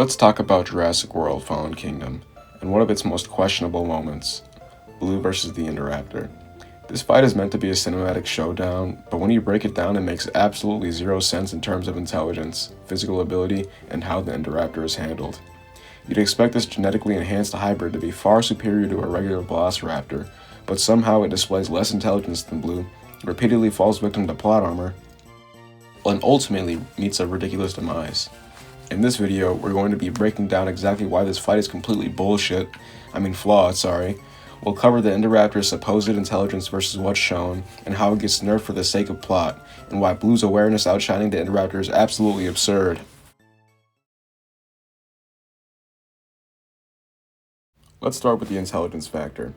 Let's talk about Jurassic World Fallen Kingdom, and one of its most questionable moments, Blue versus the Indoraptor. This fight is meant to be a cinematic showdown, but when you break it down, it makes absolutely zero sense in terms of intelligence, physical ability, and how the Indoraptor is handled. You'd expect this genetically enhanced hybrid to be far superior to a regular velociraptor, but somehow it displays less intelligence than Blue, repeatedly falls victim to plot armor, and ultimately meets a ridiculous demise. In this video, we're going to be breaking down exactly why this fight is completely flawed, sorry. We'll cover the Indoraptor's supposed intelligence versus what's shown, and how it gets nerfed for the sake of plot, and why Blue's awareness outshining the Indoraptor is absolutely absurd. Let's start with the intelligence factor.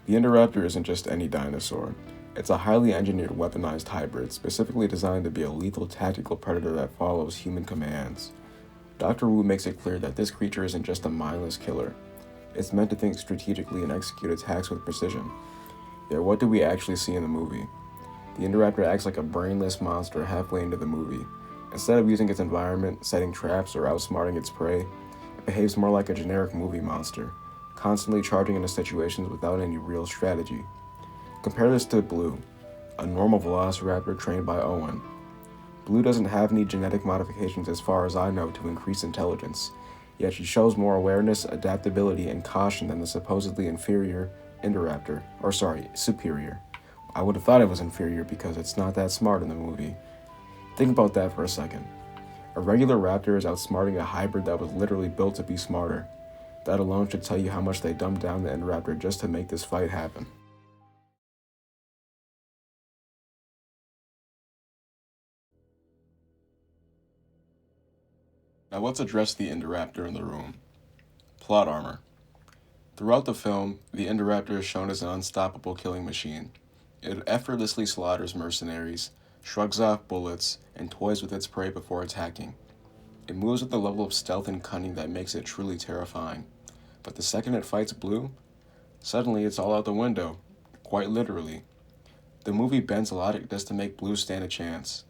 The Indoraptor isn't just any dinosaur. It's a highly engineered weaponized hybrid, specifically designed to be a lethal tactical predator that follows human commands. Dr. Wu makes it clear that this creature isn't just a mindless killer. It's meant to think strategically and execute attacks with precision. Yet what do we actually see in the movie? The Indoraptor acts like a brainless monster halfway into the movie. Instead of using its environment, setting traps, or outsmarting its prey, it behaves more like a generic movie monster, constantly charging into situations without any real strategy. Compare this to Blue, a normal velociraptor trained by Owen. Blue doesn't have any genetic modifications as far as I know to increase intelligence, yet she shows more awareness, adaptability, and caution than the supposedly inferior Indoraptor. Superior. I would have thought it was inferior because it's not that smart in the movie. Think about that for a second. A regular raptor is outsmarting a hybrid that was literally built to be smarter. That alone should tell you how much they dumbed down the Indoraptor just to make this fight happen. Now let's address the Indoraptor in the room. Plot armor. Throughout the film, the Indoraptor is shown as an unstoppable killing machine. It effortlessly slaughters mercenaries, shrugs off bullets, and toys with its prey before attacking. It moves with a level of stealth and cunning that makes it truly terrifying. But the second it fights Blue, suddenly it's all out the window, quite literally. The movie bends logic just to make Blue stand a chance.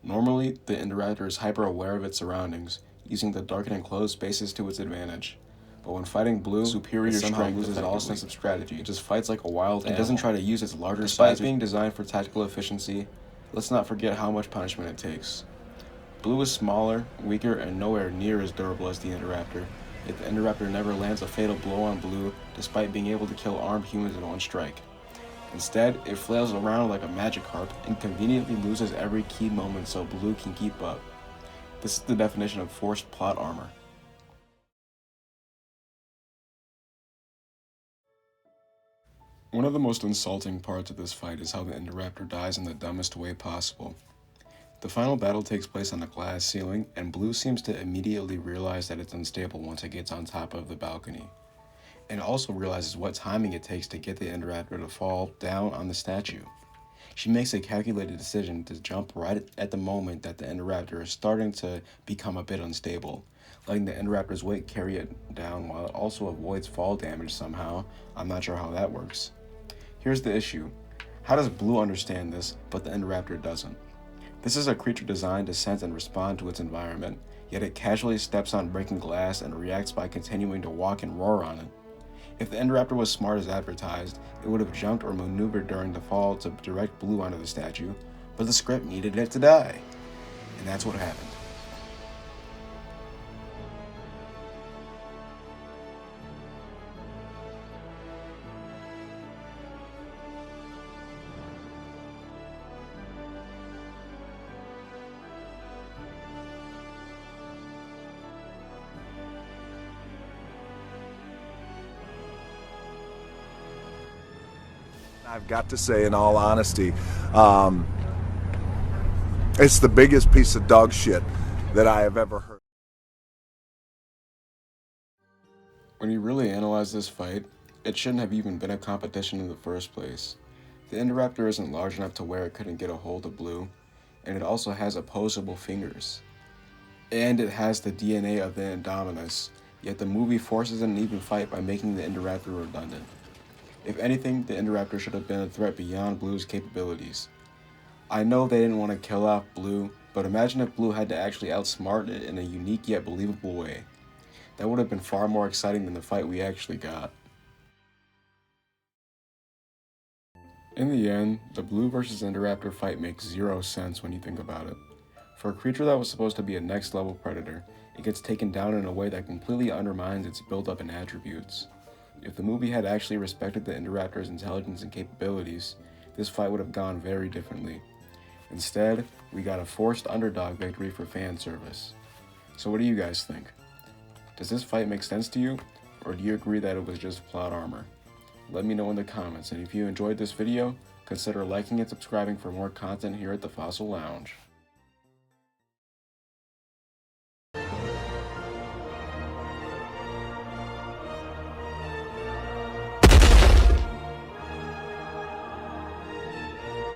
Normally, the Indoraptor is hyper-aware of its surroundings, using the dark and enclosed spaces to its advantage. But when fighting Blue, superior strength loses all sense of strategy. It just fights like a wild animal. It doesn't try to use its larger size. Despite being designed for tactical efficiency, let's not forget how much punishment it takes. Blue is smaller, weaker, and nowhere near as durable as the Indoraptor. Yet the Indoraptor never lands a fatal blow on Blue, despite being able to kill armed humans in one strike. Instead, it flails around like a magic harp and conveniently loses every key moment so Blue can keep up. This is the definition of forced plot armor. One of the most insulting parts of this fight is how the Indoraptor dies in the dumbest way possible. The final battle takes place on a glass ceiling, and Blue seems to immediately realize that it's unstable once it gets on top of the balcony. And also realizes what timing it takes to get the Indoraptor to fall down on the statue. She makes a calculated decision to jump right at the moment that the Indoraptor is starting to become a bit unstable, letting the Indoraptor's weight carry it down while it also avoids fall damage somehow. I'm not sure how that works. Here's the issue. How does Blue understand this, but the Indoraptor doesn't? This is a creature designed to sense and respond to its environment, yet it casually steps on breaking glass and reacts by continuing to walk and roar on it. If the Indoraptor was smart as advertised, it would have jumped or maneuvered during the fall to direct Blue onto the statue, but the script needed it to die. And that's what happened. I've got to say, in all honesty, it's the biggest piece of dog shit that I have ever heard. When you really analyze this fight, it shouldn't have even been a competition in the first place. The Indoraptor isn't large enough to where it couldn't get a hold of Blue, and it also has opposable fingers. And it has the DNA of the Indominus, yet the movie forces an even fight by making the Indoraptor redundant. If anything, the Indoraptor should have been a threat beyond Blue's capabilities. I know they didn't want to kill off Blue, but imagine if Blue had to actually outsmart it in a unique yet believable way. That would have been far more exciting than the fight we actually got. In the end, the Blue vs Indoraptor fight makes zero sense when you think about it. For a creature that was supposed to be a next level predator, it gets taken down in a way that completely undermines its build-up and attributes. If the movie had actually respected the Indoraptor's intelligence and capabilities, this fight would have gone very differently. Instead, we got a forced underdog victory for fan service. So what do you guys think? Does this fight make sense to you, or do you agree that it was just plot armor? Let me know in the comments, and if you enjoyed this video, consider liking and subscribing for more content here at the Fossil Lounge.